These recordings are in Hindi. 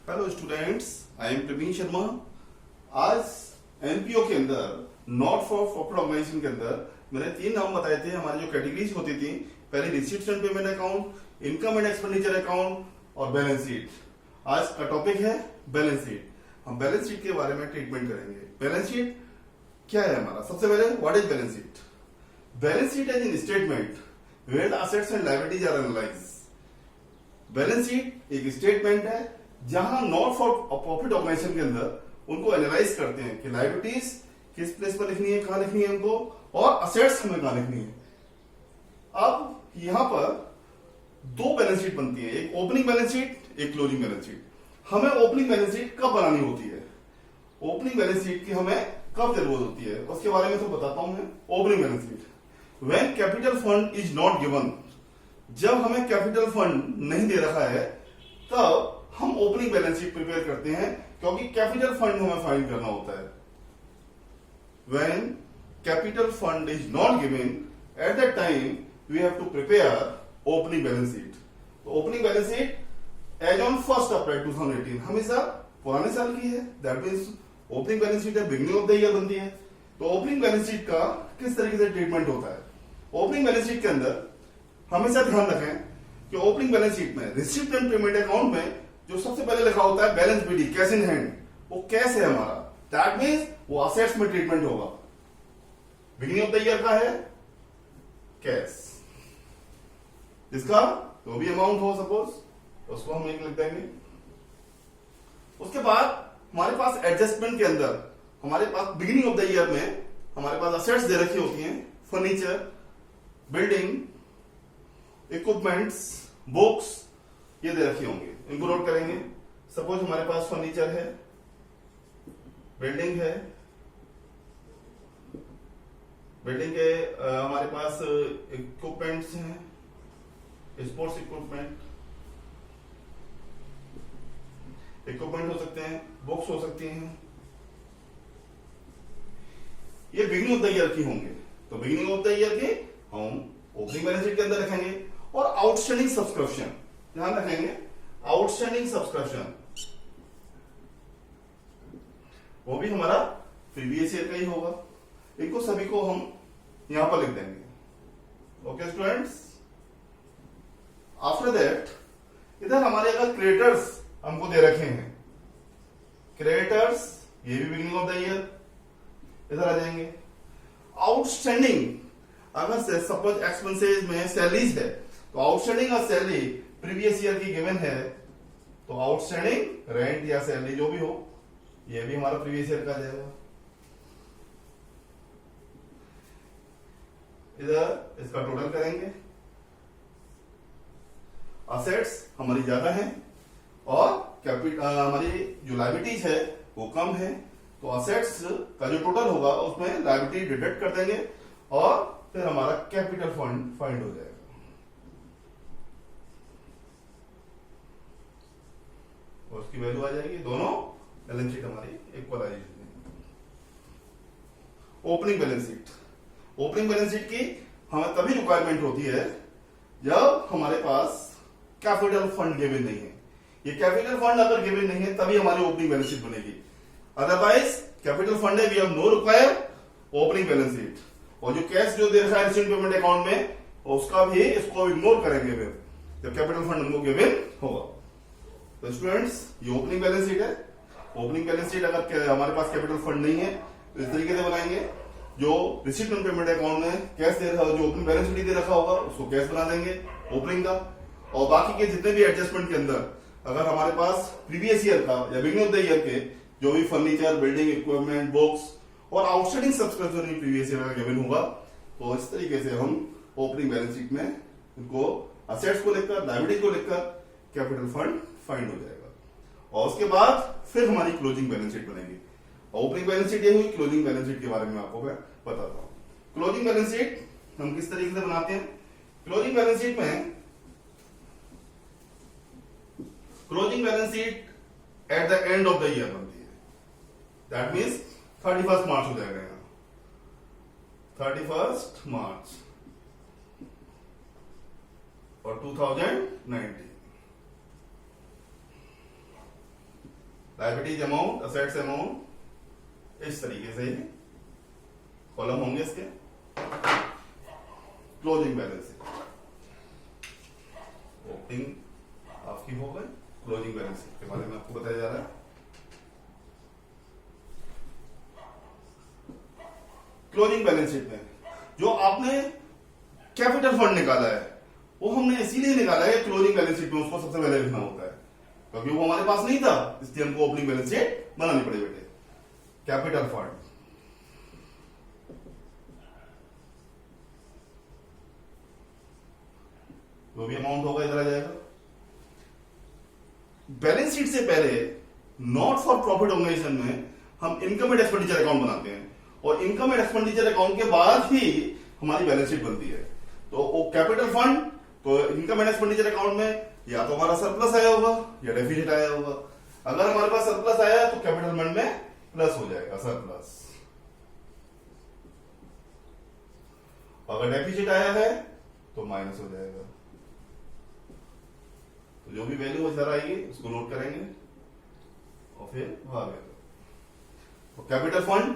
Hello students, I am Praveen Sharma. आज एनपीओ के अंदर नॉट फॉर प्रॉफिट ऑर्गेनाइजेशन के अंदर मैंने 3 नाम बताए थे। हमारी जो कैटेगरीज होती थी, पहले receipts and payment account, income and expenditure account और बैलेंस शीट। आज का टॉपिक है बैलेंस शीट। हम बैलेंस शीट के बारे में ट्रीटमेंट करेंगे। बैलेंस शीट क्या है हमारा? सबसे पहले what is balance sheet? Balance sheet is in statement where assets and liabilities are analysed. Balance sheet एक स्टेटमेंट है जहां नॉट फॉर प्रॉफिट ऑर्गेनाइजेशन के अंदर उनको एनालाइज करते हैं कि लायबिलिटीज किस प्लेस पर लिखनी है, कहां लिखनी है उनको, और असेट्स हमें कहां लिखनी है। अब यहां पर 2 बैलेंस शीट बनती है, एक ओपनिंग बैलेंस शीट, एक क्लोजिंग बैलेंस शीट। हमें ओपनिंग बैलेंस शीट कब बनानी होती है? ओपनिंग बैलेंस शीट की हमें कब जरूरत होती है उसके बारे में तो बताता हूं मैं। Opening balance sheet when capital fund is not given, जब हमें कैपिटल फंड नहीं दे रखा है तब हम ओपनिंग बैलेंस शीट प्रिपेयर करते हैं, क्योंकि कैपिटल फंड हमें फाइंड करना होता है। When capital fund is not given, at that time we have to prepare opening balance sheet. तो opening balance sheet as on 1 April 2018 हमेशा पुराने साल की है। That means opening balance sheet है बिगिनिंग ऑफ द ईयर बनती है। तो ओपनिंग बैलेंस शीट का किस तरीके से ट्रीटमेंट होता है? ओपनिंग बैलेंस शीट के अंदर हमेशा ध्यान रखें कि ओपनिंग बैलेंस शीट में रिसीप्ट एंड पेमेंट अकाउंट में जो सबसे पहले लिखा होता है balance BD, cash in hand, वो कैश है हमारा। दैट मीन्स वो असेट्स में ट्रीटमेंट होगा। बिगिनिंग ऑफ द ईयर का है कैश, जिसका जो भी अमाउंट हो सपोज उसको हम एक लिख देंगे। उसके बाद हमारे पास एडजस्टमेंट के अंदर हमारे पास बिगिनिंग ऑफ द ईयर में हमारे पास असेट्स दे रखी होती हैं, फर्नीचर, बिल्डिंग, इक्विपमेंट्स, बुक्स, ये दे रखी होंगी। इनको नोट करेंगे। सपोज हमारे पास फर्नीचर है, बिल्डिंग है, बिल्डिंग के हमारे पास इक्विपमेंट्स हैं, स्पोर्ट्स इक्विपमेंट हो सकते हैं, बुक्स हो सकती हैं। ये बिगिनिंग ऑफ द ईयर की होंगे। तो बिगिनिंग ऑफ द ईयर के हम ओपनिंग बैलेंस शीट के अंदर रखेंगे। और आउटस्टैंडिंग सब्सक्रिप्शन ध्यान रखेंगे, आउटस्टैंडिंग सब्सक्रिप्शन वो भी हमारा प्रीवियस ईयर का ही होगा। इनको सभी को हम यहां पर लिख देंगे। ओके स्टूडेंट्स, आफ्टर दैट इधर हमारे अगर क्रेडिटर्स हमको दे रखे हैं, क्रेडिटर्स ये भी बिगिनिंग ऑफ द ईयर इधर आ जाएंगे। आउटस्टैंडिंग अगर सपोज एक्सपेंसेस में सैलरीज है तो आउटस्टैंडिंग और सैलरी प्रीवियस ईयर की गिवन है, तो आउटस्टैंडिंग रेंट या सैलरी जो भी हो ये भी हमारा प्रीवियस ईयर का आ जाएगा। इधर इसका टोटल करेंगे। असेट्स हमारी ज्यादा है और हमारी जो लायबिलिटीज है वो कम है, तो असेट्स का जो टोटल होगा उसमें लायबिलिटी डिडक्ट कर देंगे और फिर हमारा कैपिटल फंड फाइंड हो जाएगा। और उसकी वैल्यू आ जाएगी। दोनों बैलेंस शीट हमारी इक्वल आ जाएगी। Opening balance sheet, opening balance sheet की हमें तभी रिक्वायरमेंट होती है जब हमारे पास कैपिटल फंड गिवन नहीं है। ये कैपिटल फंड अगर गिवन नहीं है तभी हमारी ओपनिंग बैलेंस शीट बनेगी। अदरवाइज कैपिटल फंड है, we have no require opening balance sheet. और जो कैश जो दे रखा है रिसीट पेमेंट अकाउंट में उसका भी इसको इग्नोर करेंगे फिर जब कैपिटल फंड हमको गिवन होगा। तो स्टूडेंट्स ये ओपनिंग बैलेंस शीट है। ओपनिंग बैलेंस शीट अगर हमारे पास कैपिटल फंड नहीं है तो इस तरीके से बनाएंगे। जो रिसीट एंड पेमेंट अकाउंट में कैश दे रखा, जो ओपनिंग बैलेंस शीट दे रखा होगा उसको कैश बना देंगे ओपनिंग का। और बाकी के जितने भी एडजस्टमेंट के अंदर अगर हमारे पास प्रीवियस ईयर का या बिगिनिंग ऑफ द ईयर के जो भी फर्नीचर, बिल्डिंग, इक्विपमेंट, बुक्स और आउटस्टैंडिंग सब्सक्रिप्शन प्रीवियस ईयर का गिवन होगा, तो इस तरीके से हम ओपनिंग बैलेंस शीट में इनको असेट्स को लेकर, लायबिलिटी को लेकर कैपिटल फंड फाइंड हो जाएगा। और उसके बाद फिर हमारी क्लोजिंग बैलेंस शीट बनेगी। ओपनिंग बैलेंस शीट ये हुई। क्लोजिंग बैलेंस शीट के बारे में आपको मैं बताता हूं। क्लोजिंग बैलेंस शीट हम किस तरीके से बनाते हैं? क्लोजिंग बैलेंस शीट में closing balance sheet at the end of the year बनती है। दैट मीन्स 31 मार्च हो जाएगा यहां, 31 मार्च और 2019। लायबिलिटीज अमाउंट, असेट्स अमाउंट, इस तरीके से कॉलम होंगे इसके। क्लोजिंग बैलेंस शीट, ओपनिंग आपकी हो गई, क्लोजिंग बैलेंस शीट के बारे में आपको बताया जा रहा है। क्लोजिंग बैलेंस शीट में जो आपने कैपिटल फंड निकाला है वो हमने इसीलिए निकाला है क्लोजिंग बैलेंस शीट में उसको सबसे पहले लिखना होता है, क्योंकि वो हमारे पास नहीं था, इसलिए हमको ओपनिंग बैलेंस शीट बनानी पड़ी बेटे। कैपिटल फंड, जो भी अमाउंट होगा इधर आ जाएगा। बैलेंस शीट से पहले नॉट फॉर प्रॉफिट ऑर्गेनाइजेशन में हम इनकम एंड एक्सपेंडिचर अकाउंट बनाते हैं, और इनकम एंड एक्सपेंडिचर अकाउंट के बाद ही हमारी बैलेंस शीट बनती है। तो वो कैपिटल फंड, तो इनकम एंड एक्सपेंडिचर अकाउंट में या तो हमारा सरप्लस आया होगा या डेफिसिट आया होगा। अगर हमारे पास सरप्लस आया है तो कैपिटल फंड में प्लस हो जाएगा सरप्लस, अगर डेफिसिट आया है तो माइनस हो जाएगा। तो जो भी वैल्यू इधर आएगी उसको नोट करेंगे और फिर भाग आएगा। तो capital fund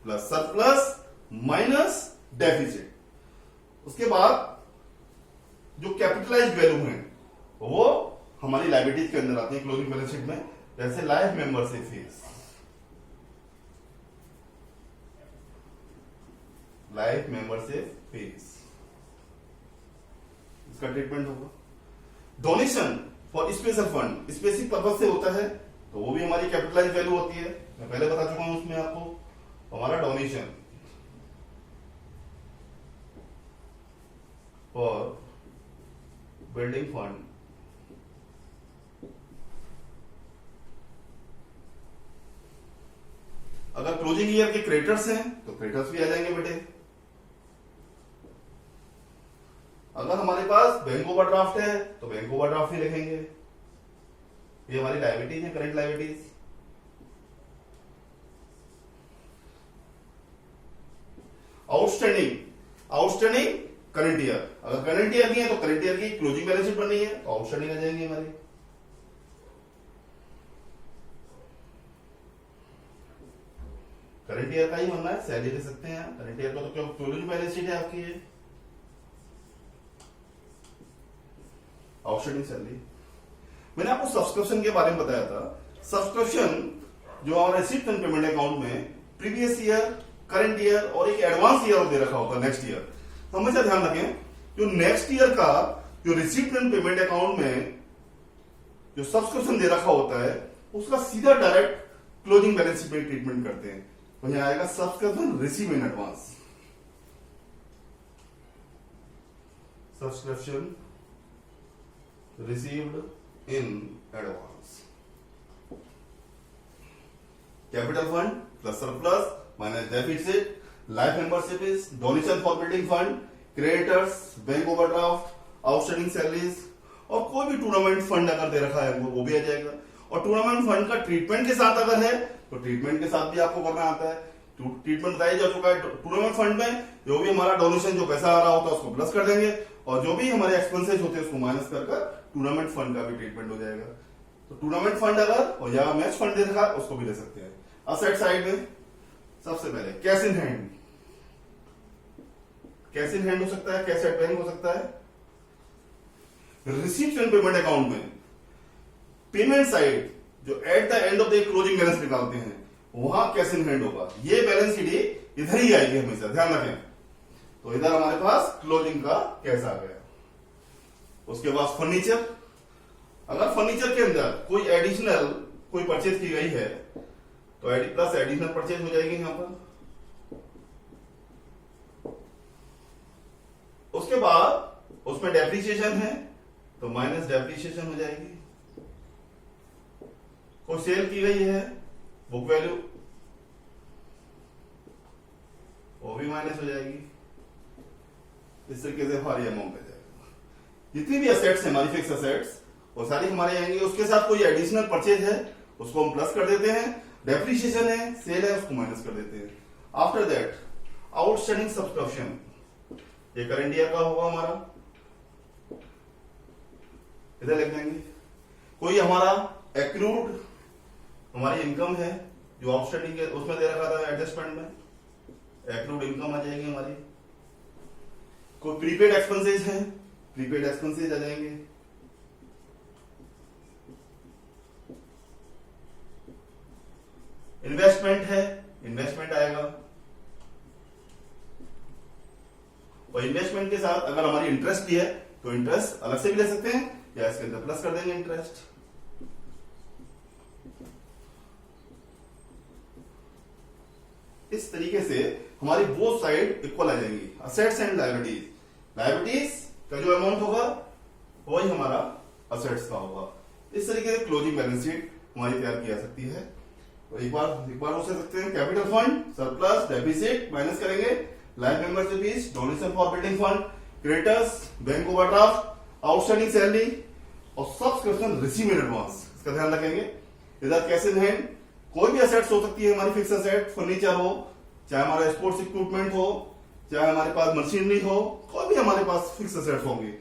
plus surplus minus deficit. उसके बाद जो कैपिटलाइज्ड वैल्यू है वो हमारी लायबिलिटीज के अंदर आती है क्लोजिंग बैलेंस शीट में, जैसे life membership fees, life membership fees, इसका ट्रीटमेंट होगा। Donation for special fund, specific purpose से होता है तो वो भी हमारी कैपिटलाइज वैल्यू होती है, मैं पहले बता चुका हूं उसमें आपको। हमारा डोनेशन फॉर बिल्डिंग फंड, अगर क्लोजिंग ईयर के क्रेडिटर्स हैं तो क्रेडिटर्स भी आ जाएंगे बेटे। अगर हमारे पास बैंक ओवरड्राफ्ट है तो बैंक ओवरड्राफ्ट ही लिखेंगे, ये हमारी लायबिलिटीज है, current liabilities. Outstanding, outstanding current year, अगर करंट ईयर की है तो करंट ईयर की क्लोजिंग बैलेंस शीट बननी है तो आउटस्टैंडिंग आ जाएंगे हमारी। करंट ईयर का ही बनना है, सैलरी दे सकते हैं करंट ईयर का, तो क्या क्लोजिंग बैलेंस शीट है आपकी ये आउटस्टैंडिंग सैलरी। मैंने आपको सब्सक्रिप्शन के बारे में बताया था। सब्सक्रिप्शन जो हमारे रिसीप्ट एंड पेमेंट अकाउंट में प्रीवियस ईयर, करंट ईयर और एक एडवांस ईयर दे रखा होता है नेक्स्ट ईयर। हमेशा ध्यान रखें जो नेक्स्ट ईयर का जो रिसीप्ट एंड पेमेंट अकाउंट में जो सब्सक्रिप्शन दे रखा होता है उसका सीधा डायरेक्ट क्लोजिंग बैलेंस शीट में ट्रीटमेंट करते हैं। तो यहां आएगा subscription receive in advance, subscription received in advance, capital fund plus surplus minus deficit, life membership is donation for building fund, creditors, bank overdraft, outstanding salaries, और कोई भी टूर्नामेंट फंड अगर दे रखा है वो भी आ जाएगा। और टूर्नामेंट फंड का ट्रीटमेंट के साथ अगर है तो ट्रीटमेंट के साथ भी आपको करना आता है। ट्रीटमेंट बताया जा चुका है। टूर्नामेंट फंड में जो भी हमारा डोनेशन जो पैसा आ रहा होता है उसको प्लस कर देंगे, और जो भी हमारे एक्सपेंसेस होते हैं उसको माइनस कर टूर्नामेंट फंड का भी ट्रीटमेंट हो जाएगा। तो टूर्नामेंट फंड अगर और या मैच फंड दे रखा उसको भी ले सकते हैं। असेट साइड में सबसे पहले cash in hand, cash in hand हो सकता है, कैश एट बैंक हो सकता है। रिसीप्ट एंड पेमेंट अकाउंट में पेमेंट साइड जो at the end of the closing balance निकालते हैं वहां कैश इन हैंड होगा। ये बैलेंस शीट इधर ही आएगी हमेशा, ध्यान रखें। तो इधर हमारे पास क्लोजिंग का कैश आ गया। उसके बाद फर्नीचर, अगर फर्नीचर के अंदर कोई एडिशनल कोई परचेज की गई है तो प्लस एडिशनल परचेज हो जाएगी यहां पर। उसके बाद उसमें डेप्रिसिएशन है तो माइनस डेप्रिसिएशन हो जाएगी। कोई सेल की गई है बुक वैल्यू वो भी माइनस हो जाएगी। इस तरीके से हमारी अमाउंट आ जाएगा। जितनी भी असेट्स है हमारी फिक्स असेट्स वो सारी हमारे आएंगे। उसके साथ कोई एडिशनल परचेज है उसको हम प्लस कर देते हैं, डेप्रिसिएशन है, सेल है, उसको माइनस कर देते हैं। आफ्टर दैट आउटस्टैंडिंग सब्सक्रिप्शन, ये करंट ईयर का होगा हमारा, इधर लिख देंगे। कोई हमारा एक्रूड हमारी इनकम है जो आउटस्टैंडिंग है उसमें दे रखा था एडजस्टमेंट में, एक्रूड इनकम आ जाएगी हमारी। कोई प्रीपेड एक्सपेंसेस है, प्रीपेड एक्सपेंसेस आ जाएंगे। इन्वेस्टमेंट है, इन्वेस्टमेंट आएगा। और इन्वेस्टमेंट के साथ अगर हमारी इंटरेस्ट भी है तो इंटरेस्ट अलग से भी ले सकते हैं या इसके अंदर प्लस कर देंगे इंटरेस्ट। इस तरीके से हमारी बोथ साइड इक्वल आ जाएंगी, असेट्स एंड लायबिलिटीज। लायबिलिटीज का जो अमाउंट होगा वही हमारा असेट्स का होगा। इस तरीके से क्लोजिंग बैलेंस शीट हमारी तैयार की जा सकती है। तो एक बार हो सकते हैं capital fund, surplus, deficit minus करेंगे, life membership fees, donation for building fund, creditors, bank overdraft, outstanding salary और सब्सक्रिप्शन रिसीव इन एडवांस, इसका ध्यान रखेंगे। इधर कैश इन हैंड कोई भी असेट्स हो सकती है हमारी, फिक्स असेट, फर्नीचर हो, चाहे हमारा स्पोर्ट्स इक्विपमेंट हो, चाहे हमारे पास मशीनरी हो, कोई भी हमारे पास फिक्स असेट्स होंगे।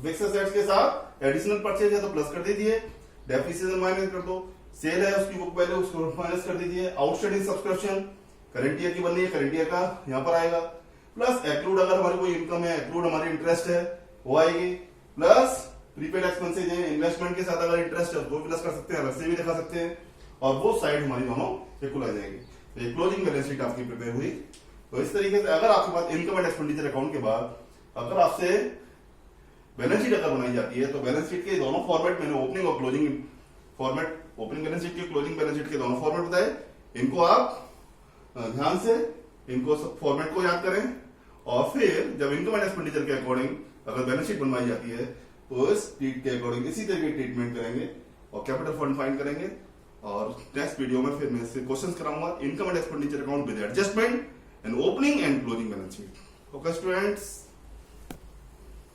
फिक्स असेट्स के साथ एडिशनल परचेज है तो प्लस कर दीजिए, डेप्रिसिएशन माइनस कर दो, सेल है उसकी बुक वैल्यू उसको माइनस कर दीजिए, आउटस्टैंडिंग सब्सक्रिप्शन करंट ईयर की बननी है, करंट ईयर का यहाँ पर आएगा, प्लस एक्रूड अगर हमारी कोई इनकम है, एक्रूड हमारी इंटरेस्ट है वो आएगी, प्लस प्रीपेड एक्सपेंसेज है, इन्वेस्टमेंट के साथ अगर इंटरेस्ट है तो प्लस कर सकते हैं, अलग से भी दिखा सकते हैं, और वो साइड हमारी दोनों इक्वल आ जाएगी। तो ये क्लोजिंग बैलेंस शीट आपकी प्रिपेयर हुई। तो इस तरीके से अगर आपके पास इनकम एंड एक्सपेंडिचर अकाउंट के बाद अगर आपसे बैलेंस शीट अगर बनाई जाती है तो बैलेंस शीट के दोनों फॉर्मेट, मैंने ओपनिंग और closing format, opening balance sheet के, क्लोजिंग बैलेंस शीट के दोनों फॉर्मेट बताए। इनको आप ध्यान से इनको फॉर्मेट को याद करें, और फिर जब इनकम एंड एक्सपेंडिचर के अकॉर्डिंग अगर बैलेंस शीट बनवाई जाती है तो इस शीट के अकॉर्डिंग इसी तरीके ट्रीटमेंट करेंगे और कैपिटल फंड फाइंड करेंगे। और नेक्स्ट वीडियो में फिर मैं इससे क्वेश्चन कराऊंगा income and expenditure account with adjustment and opening and closing balance sheet. Okay students.